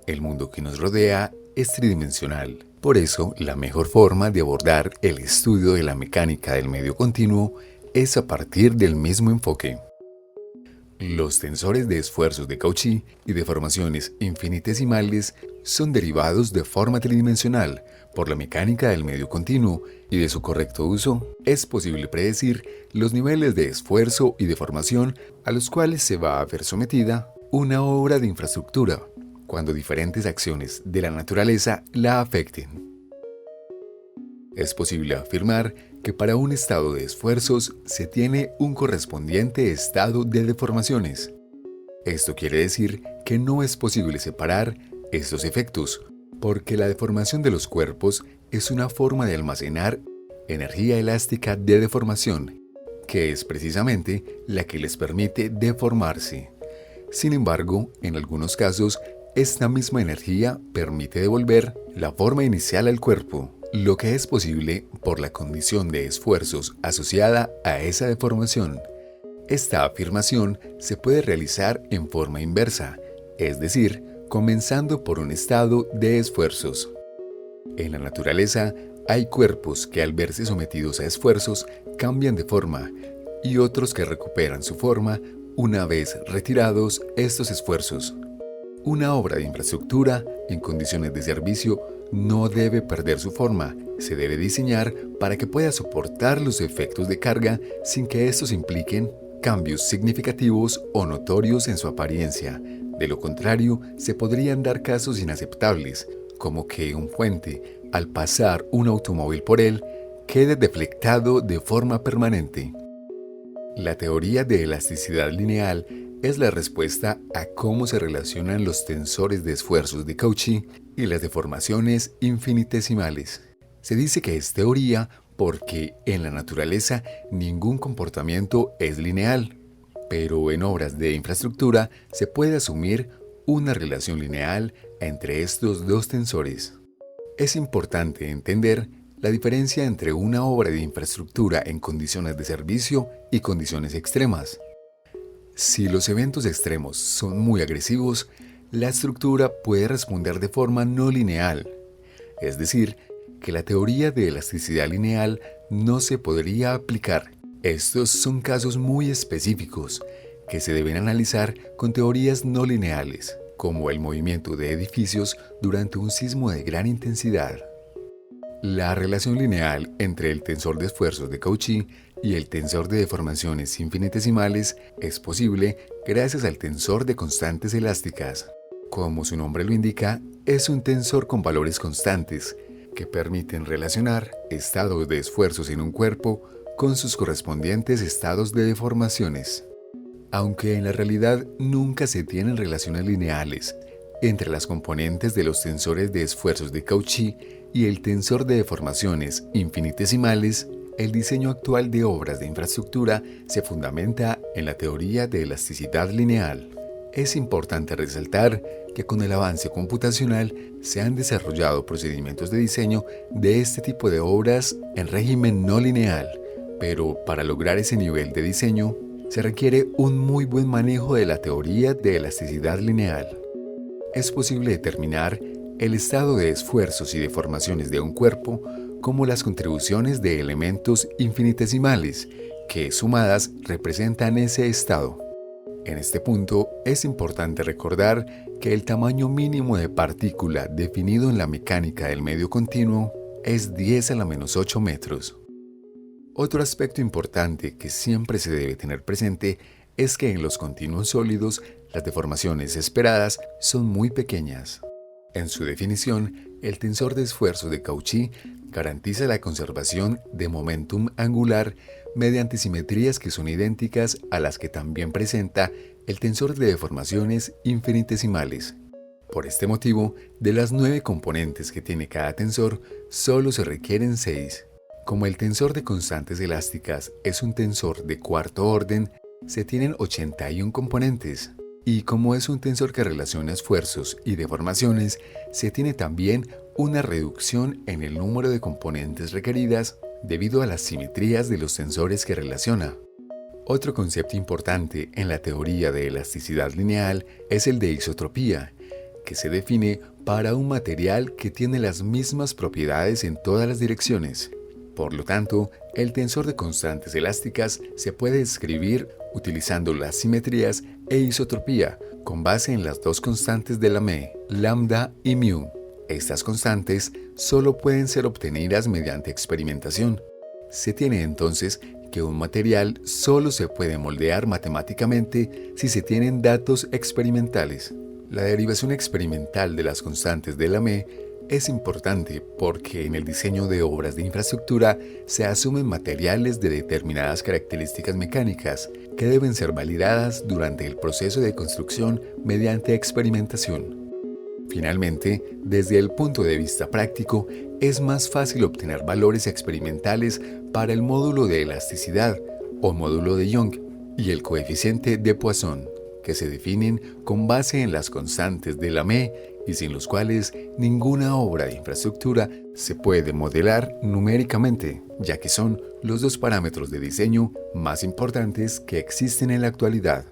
El mundo que nos rodea es tridimensional. Por eso, la mejor forma de abordar el estudio de la mecánica del medio continuo es a partir del mismo enfoque. Los tensores de esfuerzos de Cauchy y deformaciones infinitesimales son derivados de forma tridimensional por la mecánica del medio continuo, y de su correcto uso es posible predecir los niveles de esfuerzo y deformación a los cuales se va a ver sometida una obra de infraestructura cuando diferentes acciones de la naturaleza la afecten. Es posible afirmar que para un estado de esfuerzos se tiene un correspondiente estado de deformaciones. Esto quiere decir que no es posible separar estos efectos, porque la deformación de los cuerpos es una forma de almacenar energía elástica de deformación, que es precisamente la que les permite deformarse. Sin embargo, en algunos casos, esta misma energía permite devolver la forma inicial al cuerpo, lo que es posible por la condición de esfuerzos asociada a esa deformación. Esta afirmación se puede realizar en forma inversa, es decir, comenzando por un estado de esfuerzos. En la naturaleza, hay cuerpos que al verse sometidos a esfuerzos cambian de forma, y otros que recuperan su forma una vez retirados estos esfuerzos. Una obra de infraestructura en condiciones de servicio no debe perder su forma, se debe diseñar para que pueda soportar los efectos de carga sin que estos impliquen cambios significativos o notorios en su apariencia. De lo contrario, se podrían dar casos inaceptables, como que un puente, al pasar un automóvil por él, quede deflectado de forma permanente. La teoría de elasticidad lineal es la respuesta a cómo se relacionan los tensores de esfuerzos de Cauchy y las deformaciones infinitesimales. Se dice que es teoría porque en la naturaleza ningún comportamiento es lineal, pero en obras de infraestructura se puede asumir una relación lineal entre estos dos tensores. Es importante entender la diferencia entre una obra de infraestructura en condiciones de servicio y condiciones extremas. Si los eventos extremos son muy agresivos, la estructura puede responder de forma no lineal, es decir, que la teoría de elasticidad lineal no se podría aplicar. Estos son casos muy específicos que se deben analizar con teorías no lineales, como el movimiento de edificios durante un sismo de gran intensidad. La relación lineal entre el tensor de esfuerzos de Cauchy y el tensor de deformaciones infinitesimales es posible gracias al tensor de constantes elásticas. Como su nombre lo indica, es un tensor con valores constantes que permiten relacionar estados de esfuerzos en un cuerpo con sus correspondientes estados de deformaciones. Aunque en la realidad nunca se tienen relaciones lineales entre las componentes de los tensores de esfuerzos de Cauchy y el tensor de deformaciones infinitesimales, el diseño actual de obras de infraestructura se fundamenta en la teoría de elasticidad lineal. Es importante resaltar que con el avance computacional se han desarrollado procedimientos de diseño de este tipo de obras en régimen no lineal, pero para lograr ese nivel de diseño se requiere un muy buen manejo de la teoría de elasticidad lineal. Es posible determinar el estado de esfuerzos y deformaciones de un cuerpo como las contribuciones de elementos infinitesimales que sumadas representan ese estado. En este punto es importante recordar que el tamaño mínimo de partícula definido en la mecánica del medio continuo es 10 a la menos 8 metros. Otro aspecto importante que siempre se debe tener presente es que en los continuos sólidos las deformaciones esperadas son muy pequeñas. En su definición, el tensor de esfuerzo de Cauchy garantiza la conservación de momentum angular mediante simetrías que son idénticas a las que también presenta el tensor de deformaciones infinitesimales. Por este motivo, de las 9 componentes que tiene cada tensor, solo se requieren 6. Como el tensor de constantes elásticas es un tensor de cuarto orden, se tienen 81 componentes. Y como es un tensor que relaciona esfuerzos y deformaciones, se tiene también una reducción en el número de componentes requeridas debido a las simetrías de los tensores que relaciona. Otro concepto importante en la teoría de elasticidad lineal es el de isotropía, que se define para un material que tiene las mismas propiedades en todas las direcciones. Por lo tanto, el tensor de constantes elásticas se puede escribir utilizando las simetrías e isotropía con base en las dos constantes de Lamé, lambda y mu. Estas constantes solo pueden ser obtenidas mediante experimentación. Se tiene entonces que un material solo se puede moldear matemáticamente si se tienen datos experimentales. La derivación experimental de las constantes de Lamé es importante porque en el diseño de obras de infraestructura se asumen materiales de determinadas características mecánicas que deben ser validadas durante el proceso de construcción mediante experimentación. Finalmente, desde el punto de vista práctico, es más fácil obtener valores experimentales para el módulo de elasticidad o módulo de Young y el coeficiente de Poisson, que se definen con base en las constantes de Lamé y sin los cuales ninguna obra de infraestructura se puede modelar numéricamente, ya que son los dos parámetros de diseño más importantes que existen en la actualidad.